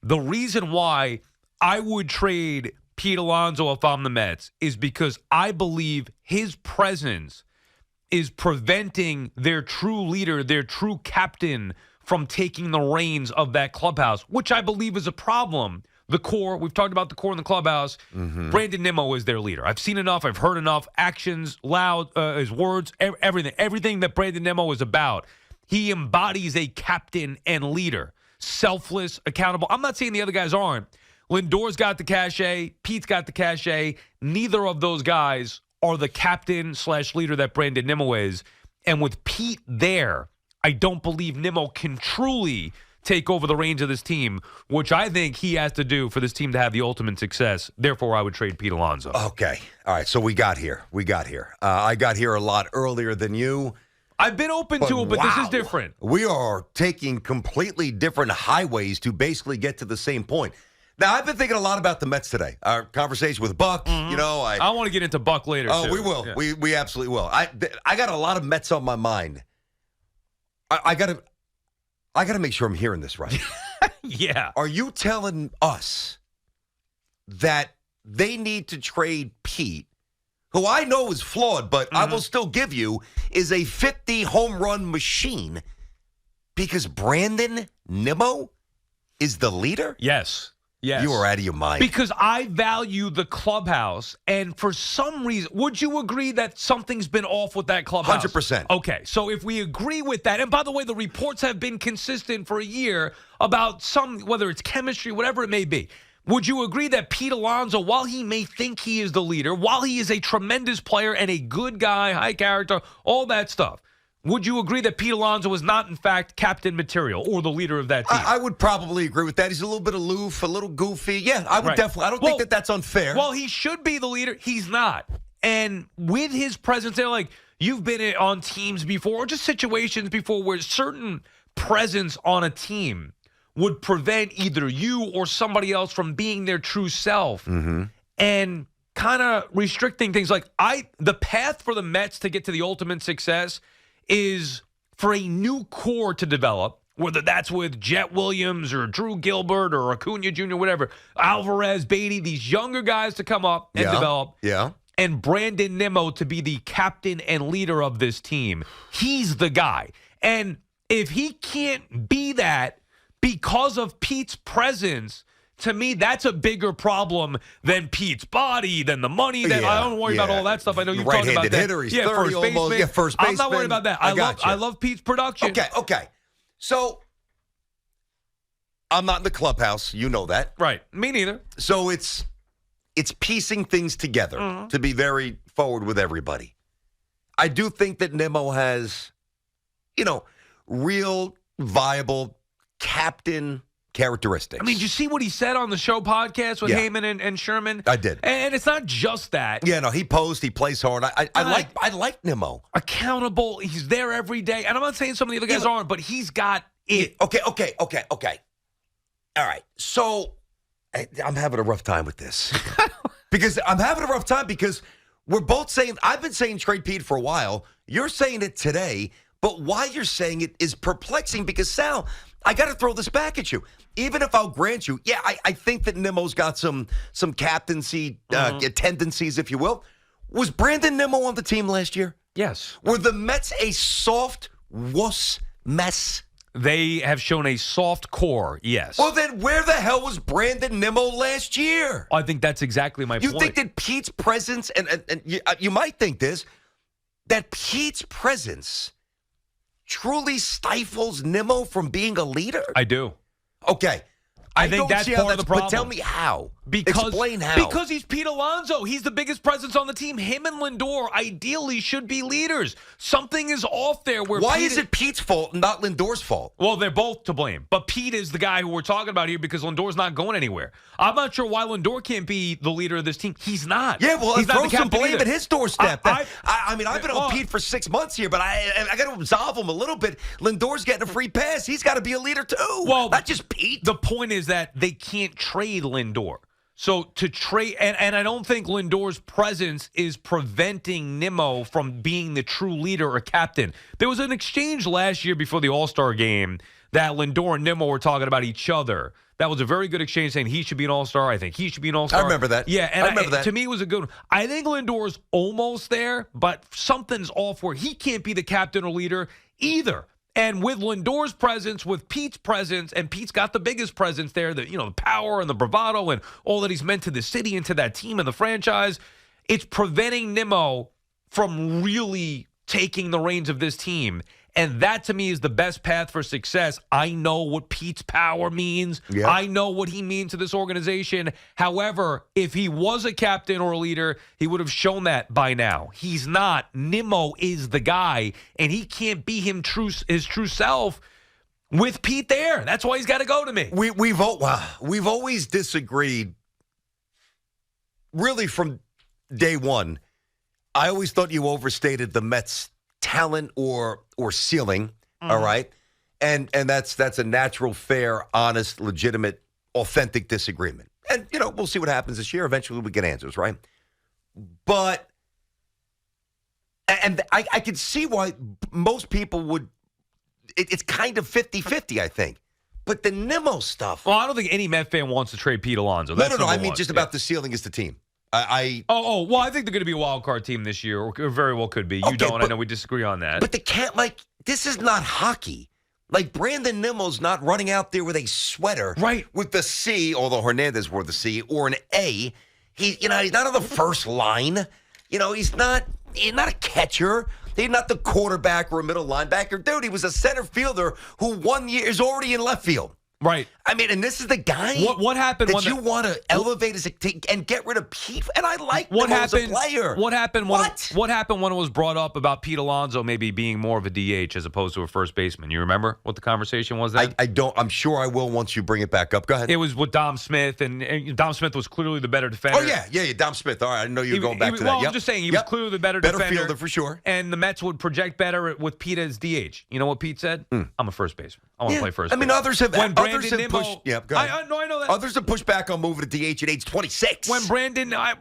The reason why I would trade Pete Alonso if I'm the Mets is because I believe his presence is preventing their true leader, their true captain, from taking the reins of that clubhouse, which I believe is a problem. The core, we've talked about the core in the clubhouse. Brandon Nimmo is their leader. I've seen enough. I've heard enough. Actions, loud, his words, everything that Brandon Nimmo is about. He embodies a captain and leader, selfless, accountable. I'm not saying the other guys aren't. Lindor's got the cachet. Pete's got the cachet. Neither of those guys are the captain/leader that Brandon Nimmo is. And with Pete there, I don't believe Nimmo can truly take over the reins of this team, which I think he has to do for this team to have the ultimate success. Therefore, I would trade Pete Alonso. Okay. All right. So we got here. I got here a lot earlier than you. I've been open to it, but this is different. We are taking completely different highways to basically get to the same point. Now, I've been thinking a lot about the Mets today. Our conversation with Buck, I want to get into Buck later, too. We will. Yeah. We absolutely will. I got a lot of Mets on my mind. I got to make sure I'm hearing this right. Yeah. Are you telling us that they need to trade Pete, who I know is flawed, but I will still give you, is a 50 home run machine, because Brandon Nimmo is the leader? Yes. Yes. You are out of your mind. Because I value the clubhouse, and for some reason, would you agree that something's been off with that clubhouse? 100%. Okay, so if we agree with that, and by the way, the reports have been consistent for a year about whether it's chemistry, whatever it may be. Would you agree that Pete Alonso, while he may think he is the leader, while he is a tremendous player and a good guy, high character, all that stuff, would you agree that Pete Alonso is not, in fact, captain material or the leader of that team? I would probably agree with that. He's a little bit aloof, a little goofy. Yeah, I would definitely. I don't think that that's unfair. Well, he should be the leader. He's not. And with his presence there, like you've been on teams before, or just situations before where certain presence on a team would prevent either you or somebody else from being their true self and kind of restricting things. Like the path for the Mets to get to the ultimate success is for a new core to develop, whether that's with Jet Williams or Drew Gilbert or Acuna Jr., whatever, Alvarez, Beatty, these younger guys to come up and develop. Yeah. And Brandon Nimmo to be the captain and leader of this team. He's the guy. And if he can't be that because of Pete's presence, to me, that's a bigger problem than Pete's body, than the money. I don't worry about all that stuff. I know you've talked about that. Hitter, he's 30 almost. Yeah, first baseman. I'm not worried about that. I love Pete's production. Okay. So, I'm not in the clubhouse. You know that. Right. Me neither. So, it's piecing things together to be very forward with everybody. I do think that Nimmo has, real viable captain characteristics. I mean, did you see what he said on the show podcast with Heyman and Sherman? I did. And it's not just that. Yeah, no, he posed, he plays hard. I like Nimmo. Accountable. He's there every day. And I'm not saying some of the other guys aren't, but he's got it. Okay. All right. So I'm having a rough time with this. because we're both saying, I've been saying trade Pete for a while. You're saying it today, but why you're saying it is perplexing because, Sal, I got to throw this back at you. Even if I'll grant you, I think that Nimmo's got some captaincy tendencies, if you will. Was Brandon Nimmo on the team last year? Yes. Were the Mets a soft wuss mess? They have shown a soft core, yes. Well, then where the hell was Brandon Nimmo last year? I think that's exactly my point. You think that Pete's presence, and you might think this, that Pete's presence truly stifles Nimmo from being a leader? I do. Okay. I think that's part of the problem. But tell me how. Explain how. Because he's Pete Alonso. He's the biggest presence on the team. Him and Lindor ideally should be leaders. Something is off there. Why is it Pete's fault and not Lindor's fault? Well, they're both to blame. But Pete is the guy who we're talking about here because Lindor's not going anywhere. I'm not sure why Lindor can't be the leader of this team. He's not. Yeah, well, he's throw some blame at his doorstep. I've been on look, Pete for 6 months here, but I got to absolve him a little bit. Lindor's getting a free pass. He's got to be a leader too. Well, not just Pete. The point is that they can't trade Lindor. So to trade, and I don't think Lindor's presence is preventing Nimmo from being the true leader or captain. There was an exchange last year before the All-Star game that Lindor and Nimmo were talking about each other. That was a very good exchange saying he should be an all-star. I think he should be an all-star. I remember that. Yeah, and I remember that. To me, it was a good one. I think Lindor's almost there, but something's off where he can't be the captain or leader either. And with Lindor's presence, with Pete's presence, and Pete's got the biggest presence there, the power and the bravado and all that he's meant to the city and to that team and the franchise, it's preventing Nimmo from really taking the reins of this team. And that, to me, is the best path for success. I know what Pete's power means. Yeah. I know what he means to this organization. However, if he was a captain or a leader, he would have shown that by now. He's not. Nimmo is the guy, and he can't be his true self with Pete there. That's why he's got to go to me. We've always disagreed, really, from day one. I always thought you overstated the Mets' talent or ceiling, all right? And that's a natural, fair, honest, legitimate, authentic disagreement. And, we'll see what happens this year. Eventually we get answers, right? But, and I can see why most people would, it's kind of 50-50, I think. But the Nimmo stuff. Well, I don't think any Met fan wants to trade Pete Alonso. No. I mean, just about the ceiling is the team. Well, I think they're going to be a wild card team this year, or very well could be. You don't. I know we disagree on that. But they can't, this is not hockey. Brandon Nimmo's not running out there with a sweater. Right. With the C, although Hernandez wore the C, or an A. He's not on the first line. He's not a catcher. He's not the quarterback or a middle linebacker. Dude, he was a center fielder who 1 year is already in left field. Right. I mean, and this is the guy what happened that you want to elevate and get rid of Pete. And I like him as a player. What happened when it was brought up about Pete Alonso maybe being more of a DH as opposed to a first baseman? You remember what the conversation was then? I don't. I'm sure I will once you bring it back up. Go ahead. It was with Dom Smith, and Dom Smith was clearly the better defender. Oh, yeah, Dom Smith. All right, I didn't know you were going back to that. Well, I'm just saying, he was clearly the better defender. Fielder for sure. And the Mets would project better with Pete as DH. You know what Pete said? I'm a first baseman. I want to play first base. I mean, others have Nimmo, pushed. Yeah, go ahead. I know that. Others have pushed back on moving to DH at age 26. When Brandon, I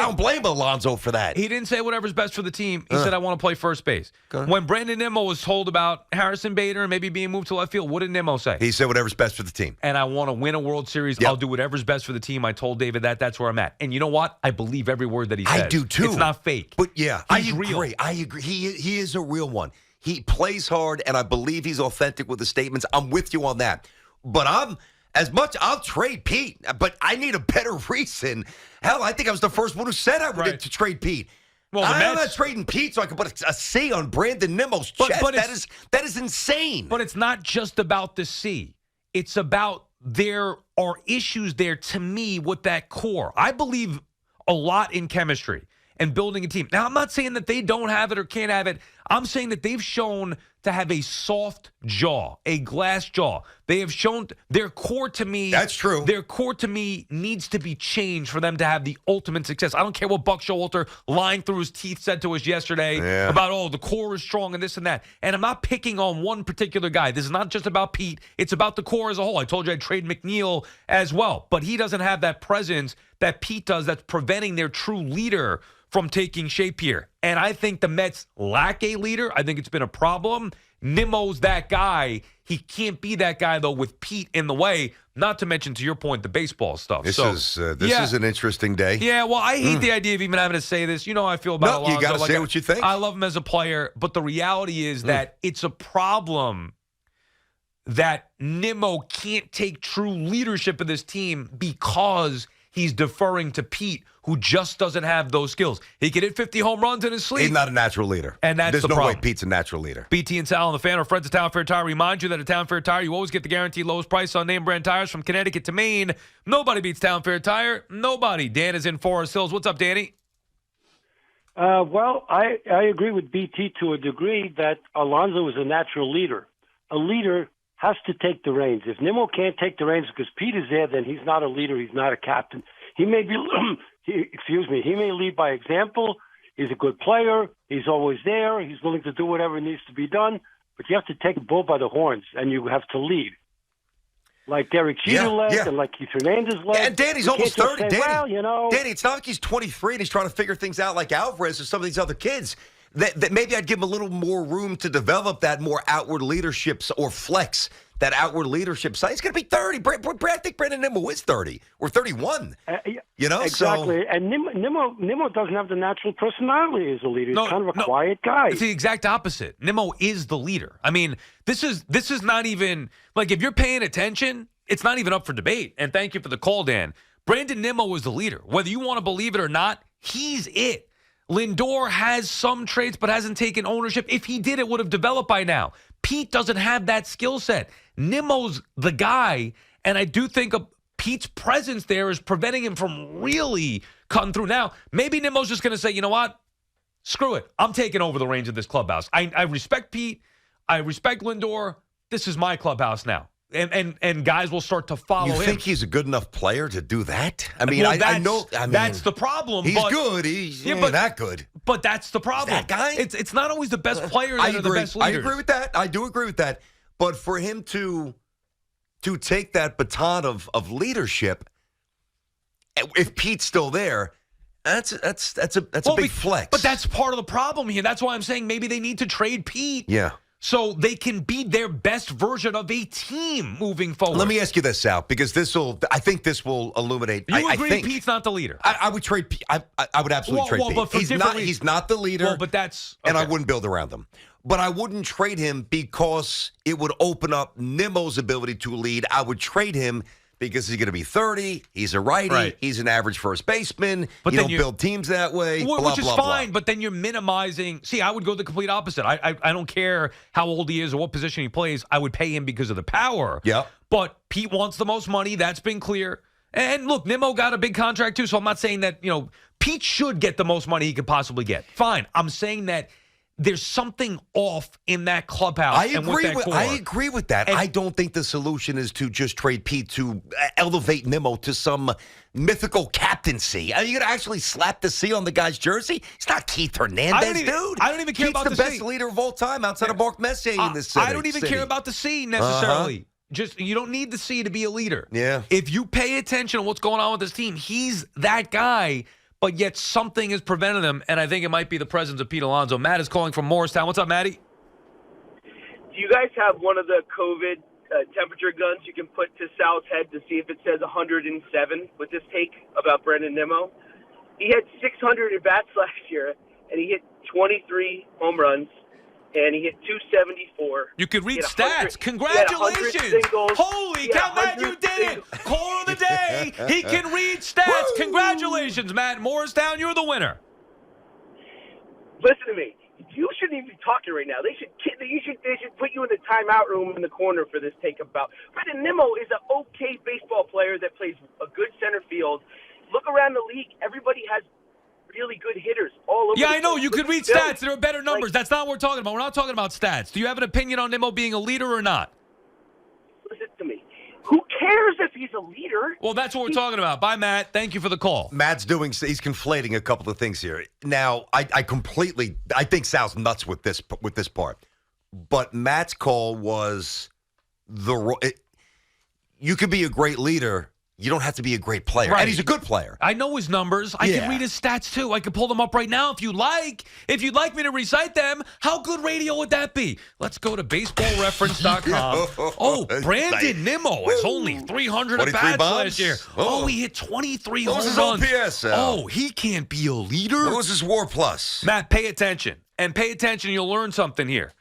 don't blame Alonso for that. He didn't say whatever's best for the team. He said, I want to play first base. When Brandon Nimmo was told about Harrison Bader and maybe being moved to left field, what did Nimmo say? He said whatever's best for the team. And I want to win a World Series. Yep. I'll do whatever's best for the team. I told David that's where I'm at. And you know what? I believe every word that he says. I do too. It's not fake. But yeah, He's real. Real. I agree. He is a real one. He plays hard, and I believe he's authentic with the statements. I'm with you on that. But I'll trade Pete, but I need a better reason. Hell, I think I was the first one who said I would to trade Pete. Well, I'm not trading Pete so I can put a C on Brandon Nimmo's chest. But that is insane. But it's not just about the C. It's about there are issues there, to me, with that core. I believe a lot in chemistry and building a team. Now, I'm not saying that they don't have it or can't have it. I'm saying that they've shown to have a soft jaw, a glass jaw. They have shown their core to me. That's true. Their core to me needs to be changed for them to have the ultimate success. I don't care what Buck Showalter lying through his teeth said to us yesterday about, the core is strong and this and that. And I'm not picking on one particular guy. This is not just about Pete. It's about the core as a whole. I told you I'd trade McNeil as well. But he doesn't have that presence that Pete does that's preventing their true leader from taking shape here. And I think the Mets lack a leader. I think it's been a problem. Nimmo's that guy. He can't be that guy, though, with Pete in the way, not to mention, to your point, the baseball stuff. This is an interesting day. Yeah, well, I hate the idea of even having to say this. You know how I feel about Alonso. You got to say what you think. I love him as a player, but the reality is that it's a problem that Nimmo can't take true leadership of this team because he's deferring to Pete, who just doesn't have those skills. He could hit 50 home runs in his sleep. He's not a natural leader. And that's There's the no problem. way Pete's a natural leader. BT and Sal and the Fan are friends of Town Fair Tire. Remind you that at Town Fair Tire, you always get the guaranteed lowest price on name brand tires from Connecticut to Maine. Nobody beats Town Fair Tire. Nobody. Dan is in Forest Hills. What's up, Danny? Well, I agree with BT to a degree that Alonso is a natural leader. A leader has to take the reins. If Nimmo can't take the reins because Pete is there, then he's not a leader. He's not a captain. He may be, he may lead by example. He's a good player. He's always there. He's willing to do whatever needs to be done. But you have to take the bull by the horns, and you have to lead. Like Derek Jeter led, and like Keith Hernandez led. And Danny's almost 30. Say, Danny, it's not like he's 23 and he's trying to figure things out like Alvarez or some of these other kids. That maybe I'd give him a little more room to develop that more outward leadership or flex that outward leadership side. He's going to be 30. I think Brandon Nimmo is 30 or 31. Exactly. And Nimmo doesn't have the natural personality as a leader. He's kind of a quiet guy. It's the exact opposite. Nimmo is the leader. I mean, this is not even like, if you're paying attention, it's not even up for debate. And thank you for the call, Dan. Brandon Nimmo is the leader. Whether you want to believe it or not, he's it. Lindor has some traits but hasn't taken ownership. If he did, it would have developed by now. Pete doesn't have that skill set. Nimmo's the guy, and I do think Pete's presence there is preventing him from really cutting through. Now, maybe Nimmo's just going to say, you know what? Screw it. I'm taking over the reins of this clubhouse. I respect Pete. I respect Lindor. This is my clubhouse now. And guys will start to follow him. You think he's a good enough player to do that? I mean, I know. I mean, that's the problem. He's good. He's not that good. But that's the problem. That guy? It's not always the best players that are the best leaders. I agree with that. I do agree with that. But for him to take that baton of leadership, if Pete's still there, that's a big flex. But that's part of the problem here. That's why I'm saying maybe they need to trade Pete. Yeah. So they can be their best version of a team moving forward. Let me ask you this, Sal, because I think this will illuminate. You agree Pete's not the leader? I would trade Pete. I would absolutely trade Pete. But he's not the leader. Well, but that's okay. And I wouldn't build around him. But I wouldn't trade him because it would open up Nimmo's ability to lead. I would trade him because he's going to be 30. He's a righty. Right. He's an average first baseman. But you don't build teams that way. Which is fine, but then you're minimizing. See, I would go the complete opposite. I don't care how old he is or what position he plays. I would pay him because of the power. Yeah. But Pete wants the most money. That's been clear. And look, Nimmo got a big contract too, so I'm not saying that, Pete should get the most money he could possibly get. Fine. I'm saying that there's something off in that clubhouse. I agree with that. And I don't think the solution is to just trade Pete to elevate Nimmo to some mythical captaincy. Are you going to actually slap the C on the guy's jersey? It's not Keith Hernandez, dude. I don't even care about the C. He's the best leader of all time outside of Mark Messier in this city. I don't even care about the C necessarily. Just, you don't need the C to be a leader. Yeah. If you pay attention to what's going on with this team, he's that guy. But yet something has prevented him, and I think it might be the presence of Pete Alonso. Matt is calling from Morristown. What's up, Matty? Do you guys have one of the COVID temperature guns you can put to Sal's head to see if it says 107 with this take about Brandon Nimmo? He had 600 at-bats last year, and he hit 23 home runs, and he hit 274. You could read stats. Congratulations. Holy cow, Matt, you did it. Caller of the day. He can read stats. Woo! Congratulations, Matt. Morristown, you're the winner. Listen to me. You shouldn't even be talking right now. They should put you in the timeout room in the corner for this take about. Brandon Nimmo is an okay baseball player that plays a good center field. Look around the league. Everybody has really good hitters all over. Yeah, I know. You could read stats. There are better numbers. That's not what we're talking about. We're not talking about stats. Do you have an opinion on Nimmo being a leader or not? Listen to me. Who cares if he's a leader? Well, that's what we're talking about. Bye, Matt. Thank you for the call. He's conflating a couple of things here. Now, I think Sal's nuts with this part. But Matt's call was you could be a great leader. You don't have to be a great player. Right. And he's a good player. I know his numbers. I can read his stats, too. I can pull them up right now if you'd like. If you'd like me to recite them, how good radio would that be? Let's go to baseballreference.com. Brandon Nimmo has only 300 at-bats last year. He hit 23 home runs. What was his OPS? He can't be a leader? What was his WAR plus? Matt, pay attention. And pay attention, you'll learn something here.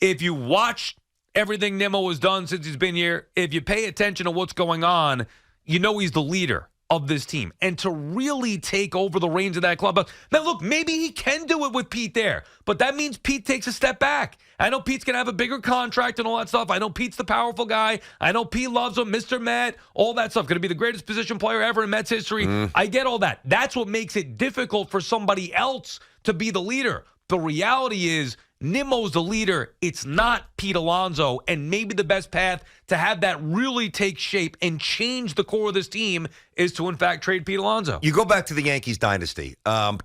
If you watch everything Nimmo has done since he's been here, if you pay attention to what's going on, you know he's the leader of this team. And to really take over the reins of that club. Now, look, maybe he can do it with Pete there, but that means Pete takes a step back. I know Pete's going to have a bigger contract and all that stuff. I know Pete's the powerful guy. I know Pete loves him, Mr. Met, all that stuff. Going to be the greatest position player ever in Mets history. I get all that. That's what makes it difficult for somebody else to be the leader. The reality is, Nimmo's the leader. It's not Pete Alonso. And maybe the best path to have that really take shape and change the core of this team is to, in fact, trade Pete Alonso. You go back to the Yankees dynasty.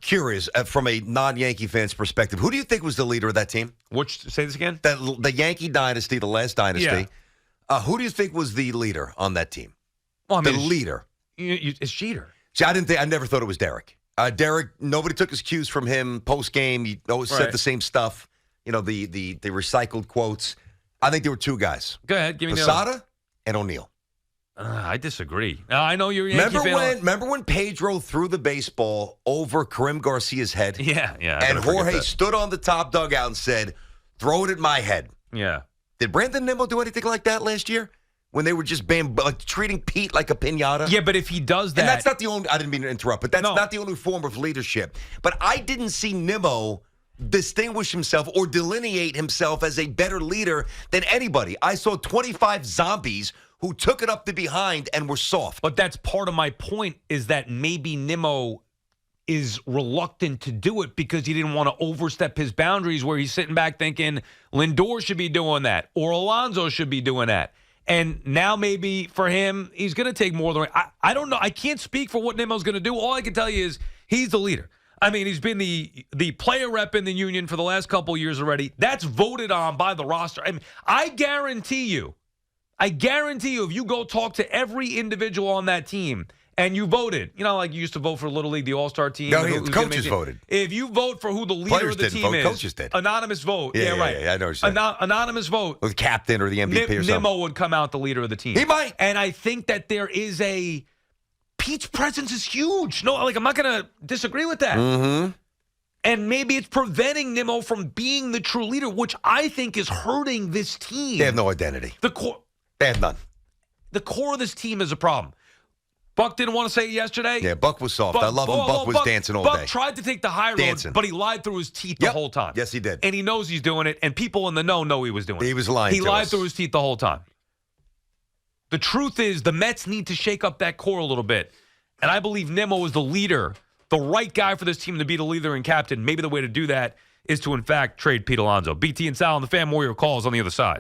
Curious, from a non-Yankee fan's perspective, who do you think was the leader of that team? Say this again? The Yankee dynasty, the last dynasty. Yeah. Who do you think was the leader on that team? Well, the leader. It's Jeter. See, I never thought it was Derek. Derek, nobody took his cues from him post-game. He always said the same stuff. The recycled quotes. I think there were two guys. Go ahead. Give me the other. Posada and O'Neill. I disagree. I know you're a Yankee fan. Remember when Pedro threw the baseball over Karim Garcia's head? Yeah. And Jorge stood on the top dugout and said, throw it at my head. Yeah. Did Brandon Nimmo do anything like that last year? When they were just treating Pete like a piñata? Yeah, but if he does that. And that's not the only, I didn't mean to interrupt, but that's not the only form of leadership. But I didn't see Nimmo distinguish himself or delineate himself as a better leader than anybody. I saw 25 zombies who took it up the behind and were soft. But that's part of my point, is that maybe Nimmo is reluctant to do it because he didn't want to overstep his boundaries, where he's sitting back thinking Lindor should be doing that or Alonso should be doing that. And now maybe for him, he's going to take more than I don't know. I can't speak for what Nimmo's going to do. All I can tell you is he's the leader. I mean, he's been the player rep in the union for the last couple of years already. That's voted on by the roster. I mean, I guarantee you, if you go talk to every individual on that team and you voted, like you used to vote for Little League, the All-Star team. No, the coaches voted. If you vote for who the leader Players of the didn't team vote, is, coaches did. Anonymous vote. Yeah, right. I know what you're saying. Anonymous vote. Or the captain or the MVP or something. Nimmo would come out the leader of the team. He might. And I think that there is Pete's presence is huge. No, I'm not going to disagree with that. Mm-hmm. And maybe it's preventing Nimmo from being the true leader, which I think is hurting this team. They have no identity. They have none. The core of this team is a problem. Buck didn't want to say it yesterday. Yeah, Buck was soft. I love him. Buck was dancing all day. Buck tried to take the high road, but he lied through his teeth the whole time. Yes, he did. And he knows he's doing it, and people in the know he was doing it. He was lying He lied through his teeth the whole time. The truth is the Mets need to shake up that core a little bit. And I believe Nimmo is the leader, the right guy for this team to be the leader and captain. Maybe the way to do that is to, in fact, trade Pete Alonso. BT and Sal on the Fan Warrior calls on the other side.